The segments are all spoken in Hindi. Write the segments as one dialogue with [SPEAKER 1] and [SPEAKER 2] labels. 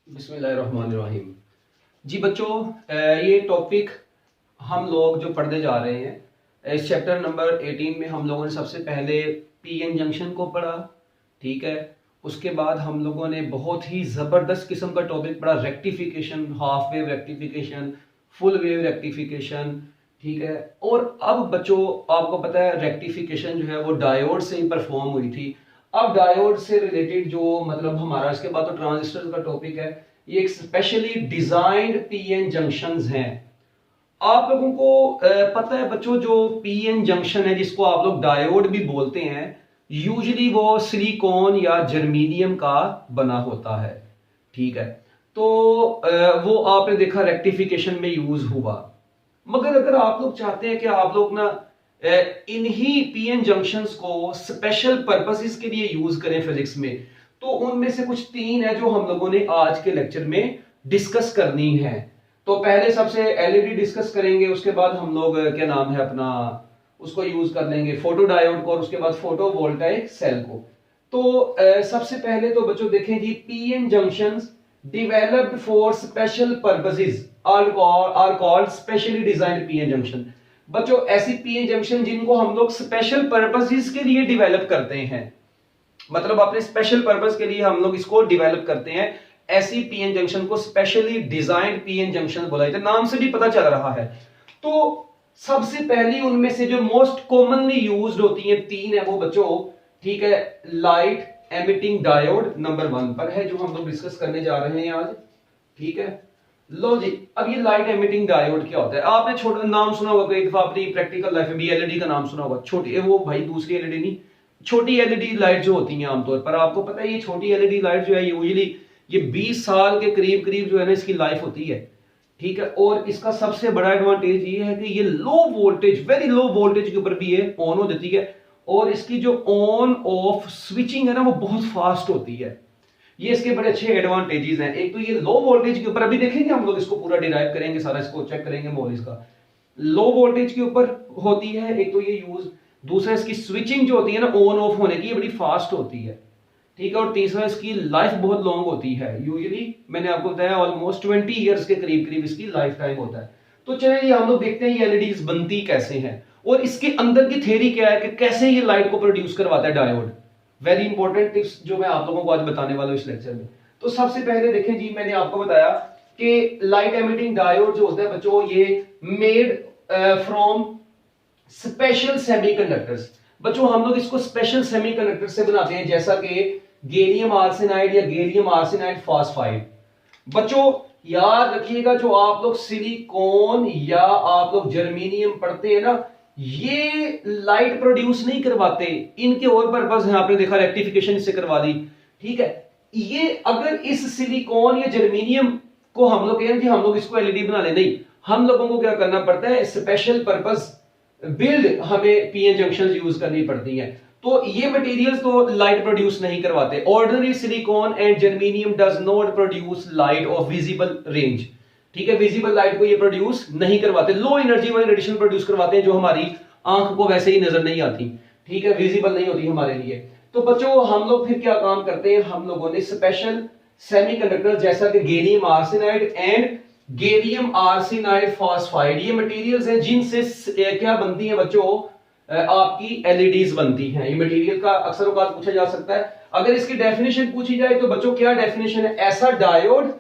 [SPEAKER 1] बिस्मिल्लाहिर्रहमानिर्रहीम। जी बच्चों, ये टॉपिक हम लोग जो पढ़ने जा रहे हैं इस चैप्टर नंबर 18 में हम लोगों ने सबसे पहले पीएन जंक्शन को पढ़ा। ठीक है, उसके बाद हम लोगों ने बहुत ही ज़बरदस्त किस्म का टॉपिक पढ़ा, rectification, half wave rectification, full wave rectification. ठीक है, और अब बच्चों आपको पता है रेक्टिफिकेशन जो है वो डायोड से ही परफॉर्म हुई थी। अब डायोड से रिलेटेड जो मतलब हमारा इसके बाद तो ट्रांजिस्टर का टॉपिक है, ये एक स्पेशली डिजाइंड पीएन जंक्शंस हैं। आप लोगों को पता है बच्चों, जो पीएन जंक्शन है जिसको आप लोग डायोड भी बोलते हैं, यूजुअली वो सिलिकॉन या जर्मेनियम का बना होता है। ठीक है, तो वो आपने देखा रेक्टिफिकेशन में यूज हुआ। मगर अगर आप लोग चाहते हैं कि आप लोग ना इन्हीं पीएन जंक्शंस को स्पेशल पर्पसेस के लिए यूज करें फिजिक्स में, तो उनमें से कुछ तीन है जो हम लोगों ने आज के लेक्चर में डिस्कस करनी है। तो पहले सबसे एलईडी डिस्कस करेंगे, उसके बाद हम लोग क्या नाम है अपना उसको यूज कर लेंगे फोटो डायोड को, और उसके बाद फोटो वोल्टाइक सेल को। तो सबसे पहले तो बच्चों देखें जी, PN junctions developed for special purposes are called specially designed PN junction. बच्चों ऐसी पीएन जंक्शन जिनको हम लोग स्पेशल पर्पसेस के लिए डिवेलप करते हैं, मतलब अपने स्पेशल पर्पस के लिए हम लोग इसको डिवेलप करते हैं, ऐसी पीएन जंक्शन को स्पेशली डिजाइन्ड पीएन जंक्शन बोला जाता है। नाम से भी पता चल रहा है। तो सबसे पहली उनमें से जो मोस्ट कॉमनली यूज्ड होती है तीन है वो बच्चों, ठीक है, लाइट एमिटिंग डायोड नंबर 1 पर है जो हम लोग डिस्कस करने जा रहे हैं आज। ठीक है, लो जी, अब ये लाइट एमिटिंग डायोड क्या होता है? आपने छोटा नाम सुना होगा कई दफा अपनी प्रैक्टिकल लाइफ में भी, एलईडी का नाम सुना होगा। छोटी वो भाई दूसरी एलईडी नहीं, छोटी एलईडी लाइट जो होती हैं आमतौर पर, आपको पता है ये छोटी एलईडी लाइट जो है यूजुअली ये 20 साल के करीब करीब जो है ना इसकी लाइफ होती है। ठीक है, और इसका सबसे बड़ा एडवांटेज ये है कि ये low voltage, very low voltage के ऊपर भी ये ऑन हो जाती है, और इसकी जो ऑन ऑफ स्विचिंग है ना वो बहुत फास्ट होती है। ये इसके बड़े अच्छे एडवांटेजेस हैं। एक तो ये लो वोल्टेज के ऊपर, अभी देखेंगे हम लोग इसको पूरा डिराइव करेंगे, सारा इसको चेक करेंगे मोल इसका, लो वोल्टेज के ऊपर होती है एक तो ये यूज। दूसरा इसकी स्विचिंग जो होती है ना ऑन ऑफ होने की, ये बड़ी फास्ट होती है। ठीक है, और तीसरा इसकी लाइफ बहुत लॉन्ग होती है। यूजुअली मैंने आपको बताया ऑलमोस्ट 20 ईयर्स के करीब करीब इसकी लाइफ टाइम होता है। तो चलिए हम लोग देखते हैं ये एलईडीज बनती कैसे हैं, और इसके अंदर की थ्योरी क्या है कि कैसे ये लाइट को प्रोड्यूस करवाता है डायोड। वेरी इंपॉर्टेंट टिप्स जो मैं आप लोगों को आज बताने वाला हूं इस लेक्चर में। तो सबसे पहले देखें जी, मैंने आपको बताया कि लाइट एमिटिंग डायोड जो होता है बच्चों, ये मेड फ्रॉम स्पेशल सेमीकंडक्टर्स। बच्चों हम लोग इसको स्पेशल सेमीकंडक्टर से बनाते हैं, जैसा कि गैलियम आर्सेनाइड या गैलियम आर्सेनाइड फॉस्फाइड। बच्चों याद रखिएगा, जो आप लोग सिलिकॉन या आप लोग जर्मेनियम पढ़ते हैं ना, ये लाइट प्रोड्यूस नहीं करवाते, इनके और पर्पस है। आपने देखा रेक्टिफिकेशन इससे करवा दी। ठीक है, ये अगर इस सिलिकॉन या जर्मेनियम को हम लोग कहें कि हम लोग इसको एलईडी बना ले, नहीं, हम लोगों को क्या करना पड़ता है, स्पेशल पर्पस बिल्ड हमें पीएन जंक्शन यूज करनी पड़ती है। तो ये मटेरियल्स तो लाइट प्रोड्यूस नहीं करवाते। Ordinary silicon and germanium does not produce light of visible range. ठीक है, विजिबल लाइट को ये प्रोड्यूस नहीं करवाते, लो एनर्जी वाली रेडिएशन प्रोड्यूस करवाते हैं जो हमारी आंख को वैसे ही नजर नहीं आती। ठीक है, विजिबल नहीं होती हमारे लिए। तो बच्चों हम लोग फिर क्या काम करते हैं, हम लोगों ने स्पेशल सेमीकंडक्टर जैसा कि gallium arsenide and gallium arsenide phosphide, ये मटेरियल्स हैं जिनसे क्या बनती है बच्चों, आपकी एलईडीज बनती हैं। ये मटेरियल का अक्सर औकात पूछा जा सकता है। अगर इसकी डेफिनेशन पूछी जाए तो बच्चों क्या डेफिनेशन है, ऐसा डायोड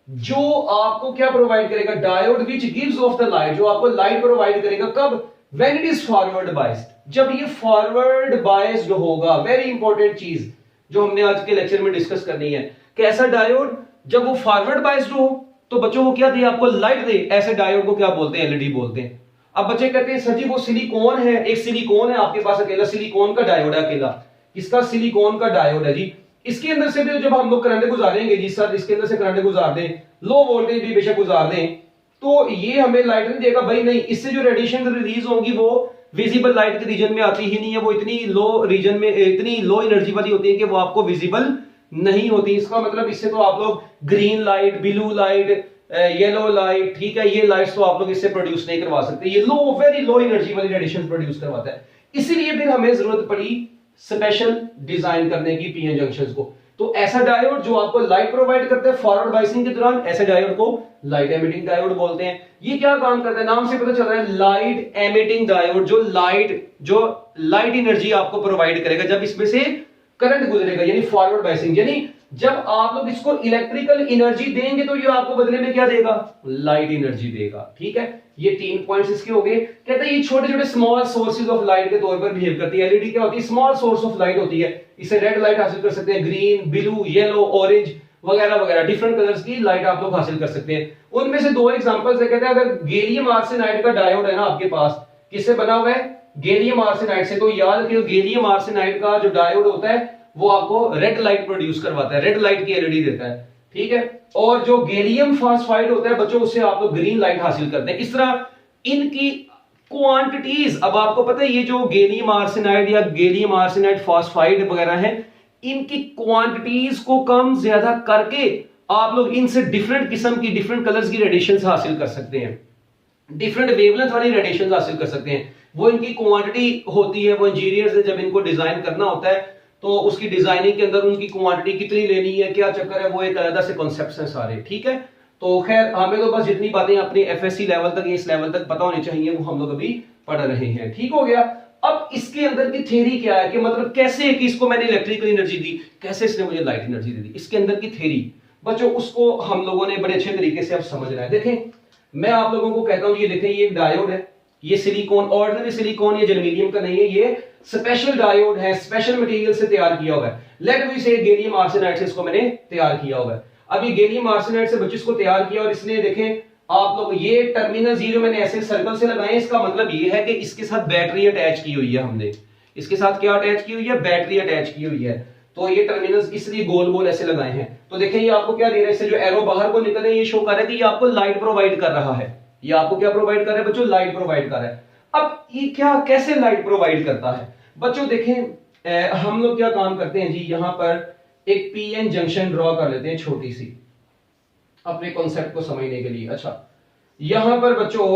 [SPEAKER 1] जो आपको क्या प्रोवाइड करेगा, diode which gives off the light, जो आपको लाइट प्रोवाइड करेगा कब, when it is forward biased, जब ये फॉरवर्ड बायस्ड होगा। वेरी इंपॉर्टेंट चीज जो हमने आज के लेक्चर में डिस्कस करनी है, कैसा डायोड जब वो फॉरवर्ड बायस्ड हो तो बच्चों वो क्या दे, आपको लाइट दे, ऐसे डायोड को क्या बोलते हैं, एलईडी बोलते हैं। अब बच्चे कहते हैं सर जी वो सिलिकॉन है, एक सिलिकॉन है आपके पास, अकेला सिलिकॉन का डायोड है, अकेला इसका सिलिकॉन का डायोड है जी, इसके अंदर से भी जब हम लोग करंट गुजारेंगे जी, सर इसके अंदर से करंट गुजार दें, लो वोल्टेज भी बेशक गुजार दें, तो ये हमें लाइट नहीं देगा भाई, नहीं, इससे जो रेडिएशन रिलीज होगी वो विजिबल लाइट के रीजन में आती ही नहीं है, वो इतनी लो रीजन में, इतनी लो एनर्जी वाली होती है कि वो आपको विजिबल नहीं होती। इसका मतलब इससे तो आप लोग green light, blue light, yellow light, ठीक है, ये लाइट्स तो आप लोग इससे प्रोड्यूस नहीं करवा सकते, ये लो, वेरी लो एनर्जी वाली रेडिएशन प्रोड्यूस करवाता है। इसीलिए फिर हमें जरूरत पड़ी स्पेशल डिजाइन करने की पीएन जंक्शंस को। तो ऐसा डायोड जो आपको लाइट प्रोवाइड करता है फॉरवर्ड बाइसिंग के दौरान, ऐसे डायोड को लाइट एमिटिंग डायोड बोलते हैं। ये क्या काम करता है, नाम से पता चल रहा है, लाइट एमिटिंग डायोड, जो लाइट एनर्जी आपको प्रोवाइड करेगा जब इसमें से करंट गुजरेगा, यानी फॉरवर्ड बाइसिंग। यानी जब आप लोग इसको इलेक्ट्रिकल एनर्जी देंगे तो ये आपको बदले में क्या देगा, लाइट एनर्जी देगा। ठीक है, ये 3 पॉइंट्स इसके हो गए। कहते हैं ये छोटे छोटे स्मॉल सोर्सेज ऑफ लाइट के तौर पर बिहेव करती है। एलईडी क्या होती है, स्मॉल सोर्स ऑफ लाइट होती है। इसे रेड लाइट हासिल कर सकते हैं, ग्रीन, ब्लू, येलो, ऑरेंज वगैरह वगैरह डिफरेंट कलर्स की लाइट आप लोग हासिल कर सकते हैं। उनमें से 2 एग्जांपल्स है। कहते हैं अगर गैलियम आर्सेनाइड का डायोड है ना आपके पास, किससे बना हुआ है, गैलियम आर्सेनाइड से, तो याद रखिए गैलियम आर्सेनाइड का जो डायोड होता है वो आपको रेड लाइट प्रोड्यूस करवाता है, रेड लाइट की एलईडी देता है। ठीक है, और जो गैलियम फास्फाइड होता है बच्चों, उससे आप लोग ग्रीन लाइट हासिल करते हैं। इस तरह इनकी क्वांटिटीज, अब आपको पता है ये जो गैलियम आर्सेनाइड या गैलियम आर्सेनाइड फास्फाइड वगैरह है, इनकी क्वांटिटीज को कम ज्यादा करके आप लोग इनसे डिफरेंट किस्म की, डिफरेंट कलर्स की रेडिएशंस हासिल कर सकते हैं, डिफरेंट वेवलेंथ वाली रेडिएशंस हासिल कर सकते हैं। वो इनकी क्वांटिटी होती है, वो इंजीनियर्स ने जब इनको डिजाइन करना होता है तो उसकी डिजाइनिंग के अंदर उनकी क्वांटिटी कितनी लेनी है, क्या चक्कर है, वो एक अलग से कॉन्सेप्ट्स हैं सारे। ठीक है, तो खैर हमें तो बस जितनी बातें अपनी एफएससी लेवल तक, इस लेवल तक पता होनी चाहिए, वो हम लोग अभी पढ़ रहे हैं। ठीक हो गया। अब इसके अंदर की थ्योरी क्या है, कि मतलब कैसे कि इसको मैंने इलेक्ट्रिकल एनर्जी दी, कैसे इसने मुझे लाइट एनर्जी दे दी, इसके अंदर की थ्योरी बच्चों उसको हम लोगों ने बड़े अच्छे तरीके से अब समझना है। देखें, मैं आप लोगों को कहता हूं, ये देखें, ये एक डायोड है, ये सिलिकॉन, ऑर्डिनरी सिलिकॉन, ये जर्मेनियम का नहीं है, ये स्पेशल डायोड है, स्पेशल मटेरियल से तैयार किया हुआ है। लेट वी से गैलियम आर्सेनाइड से इसको मैंने तैयार किया हुआ है। अब ये गैलियम आर्सेनाइड से बच्चे इसको तैयार किया, और इसने देखें आप लोग ये टर्मिनल 0 मैंने ऐसे सर्कल से लगाए। इसका मतलब ये है कि इसके साथ बैटरी अटैच की हुई है हमने, इसके साथ क्या अटैच की हुई है, बैटरी अटैच की हुई है। तो ये टर्मिनल्स इसलिए गोल गोल ऐसे लगाए हैं। तो देखें ये आपको क्या दे रहा है, इससे जो एरो बाहर को निकल रहा है ये शो कर रहा है कि ये आपको लाइट प्रोवाइड कर रहा है। ये आपको क्या प्रोवाइड कर रहा है बच्चों, लाइट प्रोवाइड कर रहा है। अब ये क्या, कैसे लाइट प्रोवाइड करता है बच्चों, देखें हम लोग क्या काम करते हैं जी, यहां पर एक पीएन जंक्शन ड्रॉ कर लेते हैं छोटी सी, अपने कॉन्सेप्ट को समझने के लिए। अच्छा, यहां पर बच्चों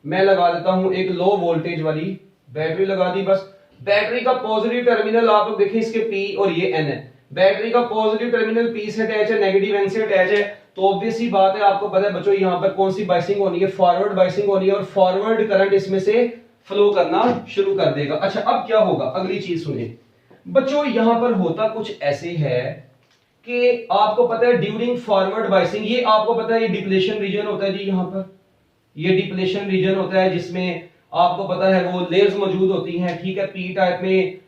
[SPEAKER 1] मैं लगा देता हूं एक लो वोल्टेज वाली बैटरी लगा दी। बस बैटरी का पॉजिटिव टर्मिनल आप लोग देखिए, इसके पी और ये एन है। बैटरी का पॉजिटिव टर्मिनल पी से अटैच है, नेगेटिव एन से अटैच है। तो ऑब्वियस सी बात है, आपको पता है बच्चों यहां पर कौन सी बाइसिंग होनी है, फॉरवर्ड बाइसिंग होनी है, और फॉरवर्ड करंट इसमें से फ्लो करना शुरू कर देगा। अच्छा, अब क्या होगा, अगली चीज सुनिए बच्चों, यहां पर होता कुछ ऐसे है कि आपको पता है ड्यूरिंग फॉरवर्ड बाइसिंग, ये आपको पता है ये डिप्लेशन रीजन होता है जी, यहां पर ये डिप्लेशन रीजन होता है जिसमें आपको पता है वो लेयर्स मौजूद होती हैं। ठीक है, पी टाइप में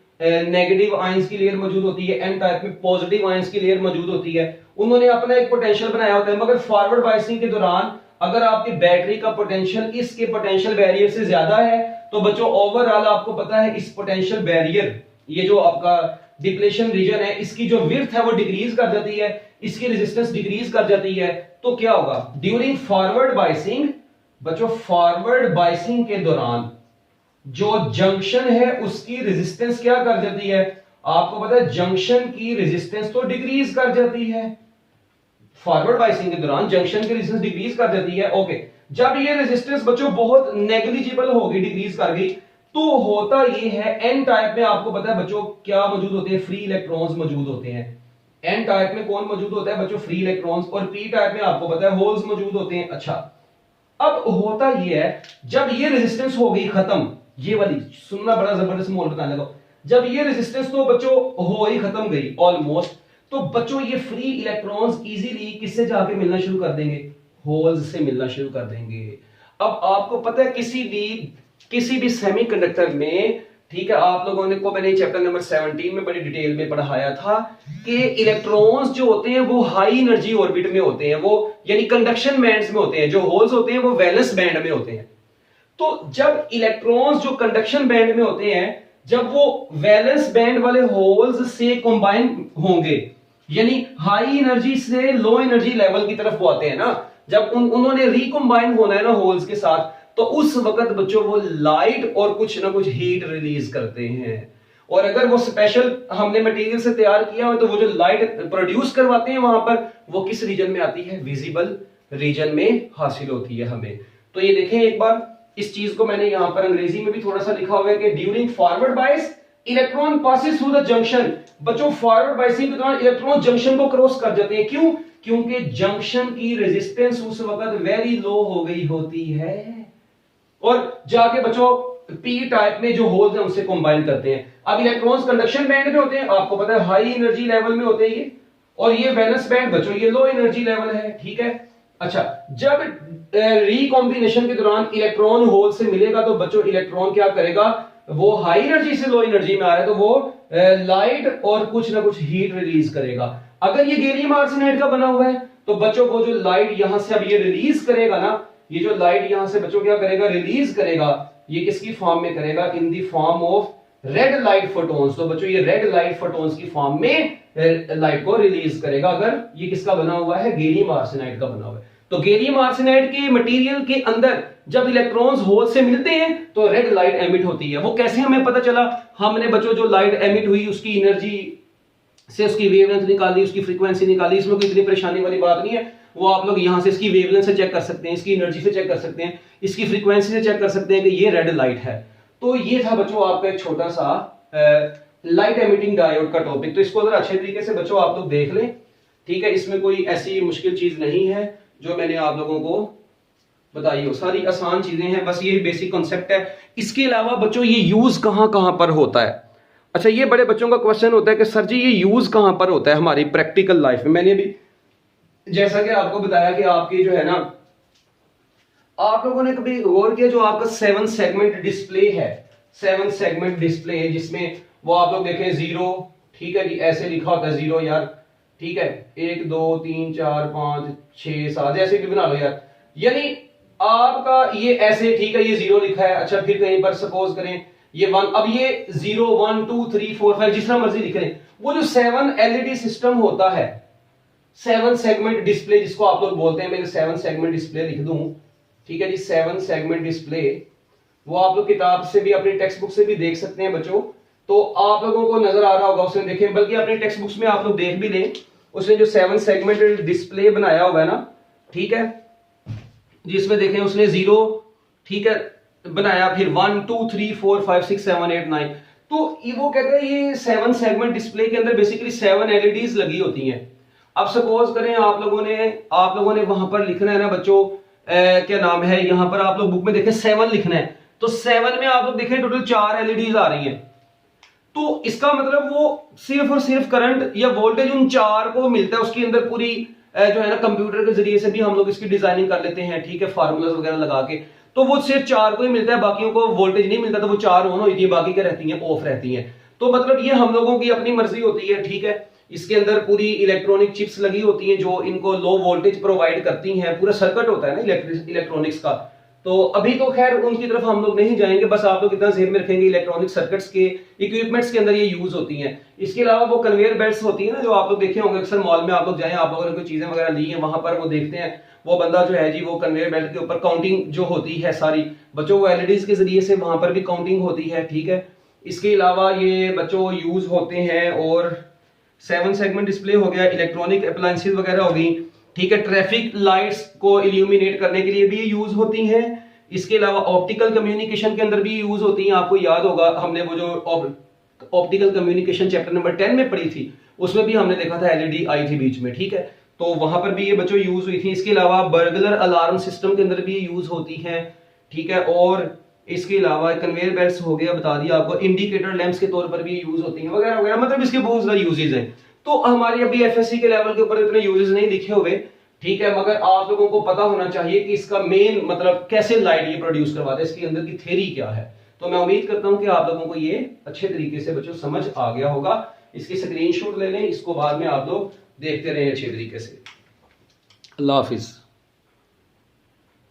[SPEAKER 1] नेगेटिव आयंस की लेयर मौजूद होती है, एन टाइप में पॉजिटिव आयंस की लेयर मौजूद होती है। उन्होंने अपना एक पोटेंशियल बनाया होता है, मगर फॉरवर्ड बाइसिंग के दौरान अगर आपकी बैटरी का पोटेंशियल इसके पोटेंशियल बैरियर से ज्यादा है तो बच्चों ओवरऑल आपको पता है इस पोटेंशियल बैरियर, ये जो आपका डिप्लेशन रीजन है, इसकी जो विड्थ है वो डिक्रीज कर जाती है, इसकी रेजिस्टेंस डिक्रीज कर जाती है। तो क्या होगा ड्यूरिंग फॉरवर्ड बाइसिंग बच्चों, फॉरवर्ड बाइसिंग के दौरान जो जंक्शन है उसकी रेजिस्टेंस क्या कर जाती है, आपको पता है जंक्शन की रेजिस्टेंस तो डिक्रीज कर जाती है। फॉरवर्ड बाइसिंग के दौरान जंक्शन की रेजिस्टेंस डिक्रीज कर जाती है। ओके, जब ये रेजिस्टेंस बच्चों बहुत नेग्लिजिबल होगी, डिक्रीज कर गई, तो होता ये है एन टाइप में आपको पता है बच्चों क्या मौजूद होते हैं, फ्री इलेक्ट्रॉन्स मौजूद होते हैं। एन टाइप में कौन मौजूद होता है बच्चों, फ्री इलेक्ट्रॉन्स, और पी टाइप में आपको पता है होल्स मौजूद होते हैं। अच्छा, अब होता ये है जब ये रेजिस्टेंस हो गई खत्म, ये वाली सुनना बड़ा जबरदस्त मोल बताने लगा, जब ये रेजिस्टेंस तो बच्चों हो ही खत्म गई ऑलमोस्ट, तो बच्चों ये फ्री इलेक्ट्रॉन्स इजीली किससे जाके मिलना शुरू कर देंगे, होल्स से मिलना शुरू कर देंगे। अब आपको पता है किसी भी सेमीकंडक्टर में, ठीक है, आप लोगों ने को मैंने चैप्टर नंबर 17 में बड़ी डिटेल में पढ़ाया था कि इलेक्ट्रॉन्स जो होते हैं वो हाई एनर्जी ऑर्बिट में होते हैं, वो यानी कंडक्शन बैंड्स में होते हैं, जो होल्स होते हैं वो वैलेंस बैंड में होते हैं। तो जब इलेक्ट्रॉन्स जो कंडक्शन बैंड में होते हैं, जब वो वैलेंस बैंड वाले होल्स से कंबाइन होंगे, यानी हाई एनर्जी से लो एनर्जी लेवल की तरफ वो आते हैं ना, जब उन्होंने रिकंबाइन होना है ना होल्स के साथ, तो उस वक्त बच्चों वो लाइट और कुछ ना कुछ हीट रिलीज करते हैं। और अगर वो स्पेशल हमने मटेरियल से तैयार किया हो तो वो जो लाइट प्रोड्यूस करवाते हैं वहां पर, वो किस रीजन में आती है, विजिबल रीजन में हासिल होती है हमें। तो ये देखें एक बार, इस चीज को मैंने यहां पर अंग्रेजी में भी थोड़ा सा लिखा हुआ है कि ड्यूरिंग फॉरवर्ड बाइस electron passes through the junction. बच्चों फॉरवर्ड बाइसिंग के दौरान इलेक्ट्रॉन जंक्शन को क्रॉस कर जाते हैं। क्यों? क्योंकि जंक्शन की रेजिस्टेंस उस वक्त वेरी लो हो गई होती है और जाके बच्चों पी टाइप में जो होल्स हैं उनसे कंबाइन करते हैं। अब इलेक्ट्रॉन्स कंडक्शन बैंड में होते हैं, आपको पता है हाई एनर्जी लेवल में होते हैं ये, और ये वैलेंस बैंड बच्चों ये लो एनर्जी लेवल है, ठीक है। अच्छा, जब रिकॉम्बिनेशन के दौरान इलेक्ट्रॉन होल से मिलेगा तो बच्चों इलेक्ट्रॉन क्या करेगा, वो हाई एनर्जी से लो एनर्जी में आ रहा है तो वो लाइट और कुछ ना कुछ हीट रिलीज करेगा। अगर ये गैलियम आर्सेनाइड का बना हुआ है तो बच्चों को जो लाइट यहां से अब ये रिलीज करेगा ना, ये जो लाइट यहां से बच्चों क्या करेगा, रिलीज करेगा, ये किसकी फॉर्म में करेगा, in the form of red light photons. तो बच्चों ये रेड लाइट फोटोन्स की फॉर्म में लाइट को रिलीज करेगा अगर ये किसका बना हुआ है, गैलियम आर्सेनाइड का बना हुआ है। तो गैलियम आर्सेनाइड के मटेरियल के अंदर जब इलेक्ट्रॉन्स होल से मिलते हैं तो रेड लाइट एमिट होती है। वो कैसे हमें पता चला, हमने बच्चों जो लाइट एमिट हुई उसकी एनर्जी से उसकी वेवलेंथ निकाली, उसकी फ्रीक्वेंसी निकाली, इसमें कोई इतनी परेशानी वाली बात नहीं है। वो आप लोग यहां से इसकी वेवलेंथ से चेक कर सकते हैं, इसकी एनर्जी से चेक कर सकते हैं, इसकी फ्रीक्वेंसी से चेक कर सकते हैं कि ये रेड लाइट है। तो ये था बच्चों आपका एक छोटा सा लाइट एमिटिंग डायोड का टॉपिक। तो इसको अगर अच्छे तरीके से बच्चों आप लोग देख लें, ठीक है, इसमें कोई ऐसी मुश्किल चीज नहीं है जो मैंने आप लोगों को बताई हो, सारी आसान चीजें हैं, बस ये बेसिक कॉन्सेप्ट है। इसके अलावा बच्चों ये यूज कहां कहां पर होता है। अच्छा, ये बड़े बच्चों का क्वेश्चन होता है कि सर जी ये यूज कहां पर होता है हमारी प्रैक्टिकल लाइफ में। मैंने भी जैसा कि आपको बताया कि आपकी जो है ना, आप लोगों ने कभी गौर किया जो आपका 7 सेगमेंट डिस्प्ले है, 7 सेगमेंट डिस्प्ले है जिसमें वो आप लोग देखें 0, ठीक है जी, ऐसे लिखा होता है 0 यार, ठीक है, 1 2 3 4 5 6 7 ऐसे भी बना लो यार, यानी आपका ये ऐसे, ठीक है, ये 0 लिखा है। अच्छा, फिर कहीं पर सपोज करें ये 1, अब ये 0 1 2 3 4 5 जिस तरह मर्जी लिख रहे हैं। वो जो 7 एलईडी सिस्टम होता है, 7 सेगमेंट डिस्प्ले जिसको आप लोग बोलते हैं, मैं 7 सेगमेंट डिस्प्ले लिख दूं, ठीक है जी, 7 सेगमेंट डिस्प्ले, वो आप लोग किताब से भी अपनी टेक्स्ट बुक से भी देख सकते हैं बच्चों। तो आप लोगों को नजर आ रहा होगा, उसने देखें, बल्कि अपने टेक्स्ट बुक्स में आप लोग देख भी लें, उसने जो 7 सेगमेंट डिस्प्ले बनाया हुआ है ना, ठीक है, जिसमें देखें उसने 0, ठीक है, बनाया, फिर 1 2 3 4 5 6 7 8 9। तो वो कहते हैं ये 7 सेगमेंट डिस्प्ले के अंदर बेसिकली 7 एलईडीज लगी होती हैं। अब सपोज करें आप लोगों ने वहां पर लिखना है ना बच्चों, क्या नाम है, यहां पर आप लोग बुक में देखें 7 लिखना है, तो 7 में आप लोग देखें टोटल 4 एलईडीज आ रही हैं। तो इसका मतलब वो सिर्फ और सिर्फ करंट या वोल्टेज उन 4 को मिलता है, उसके अंदर पूरी जो है ना कंप्यूटर के जरिए से भी हम लोग इसकी डिजाइनिंग कर लेते हैं, ठीक है, फार्मूलाज वगैरह लगा के, तो वो सिर्फ 4 को ही मिलता है, बाकियों को वोल्टेज नहीं मिलता, तो वो 4 ऑन होती है, बाकी क्या रहती हैं, ऑफ रहती हैं। तो मतलब ये हम लोगों की अपनी मर्जी होती है, ठीक है। इसके अंदर पूरी इलेक्ट्रॉनिक चिप्स लगी होती हैं जो इनको लो वोल्टेज प्रोवाइड करती हैं, पूरा सर्किट होता है ना इलेक्ट्रॉनिक्स का। तो अभी तो खैर उनकी तरफ हम लोग नहीं जाएंगे, बस आप लोग इतना ध्यान में रखेंगे इलेक्ट्रॉनिक सर्किट्स के इक्विपमेंट्स के अंदर ये यूज होती हैं। इसके अलावा वो कन्वेयर बेल्ट्स होती है ना, जो आप लोग देखे होंगे अक्सर मॉल में, आप लोग जाएं, आप लोगों ने कोई चीजें वगैरह ली हैं, वहां पर वो देखते हैं वो बंदा जो है जी, वो कन्वेयर बेल्ट के ऊपर काउंटिंग जो होती है सारी बच्चों, वो एलईडीज के जरिए से वहां पर भी काउंटिंग होती है, ठीक है। इसके अलावा ये बच्चों यूज होते हैं, और 7 सेगमेंट डिस्प्ले हो गया, इलेक्ट्रॉनिक अप्लायंसेस वगैरह हो गई, ठीक है, ट्रैफिक लाइट्स को इल्यूमिनेट करने के लिए भी यूज होती हैं। इसके अलावा ऑप्टिकल कम्युनिकेशन के अंदर भी यूज होती हैं। आपको याद होगा हमने वो जो ऑप्टिकल कम्युनिकेशन चैप्टर नंबर 10 में पढ़ी थी, उसमें भी हमने देखा था एलईडी आई थी बीच में, ठीक है, तो वहां पर भी ये बच्चों यूज हुई थी। इसके अलावा बर्गलर अलार्म सिस्टम के अंदर भी यूज होती हैं, ठीक है, और इसके अलावा कन्वेयर बेल्ट्स हो गया, बता दिया आपको, इंडिकेटर लैंप्स के तौर पर भी यूज होती हैं वगैरह वगैरह, मतलब इसके बहुत ज्यादा यूजेज हैं। तो हमारे अभी एफएससी के लेवल के ऊपर इतने यूजेस नहीं लिखे हुए, ठीक है, मगर आप लोगों को पता होना चाहिए कि इसका मेन मतलब कैसे लाइट ये प्रोड्यूस करवाता है, इसके अंदर की थ्योरी क्या है। तो मैं उम्मीद करता हूं कि आप लोगों को ये अच्छे तरीके से बच्चों समझ आ गया होगा। इसकी स्क्रीनशॉट ले लें, इसको बाद में आप लोग देखते रहें अच्छे तरीके से। अल्लाह हाफिज।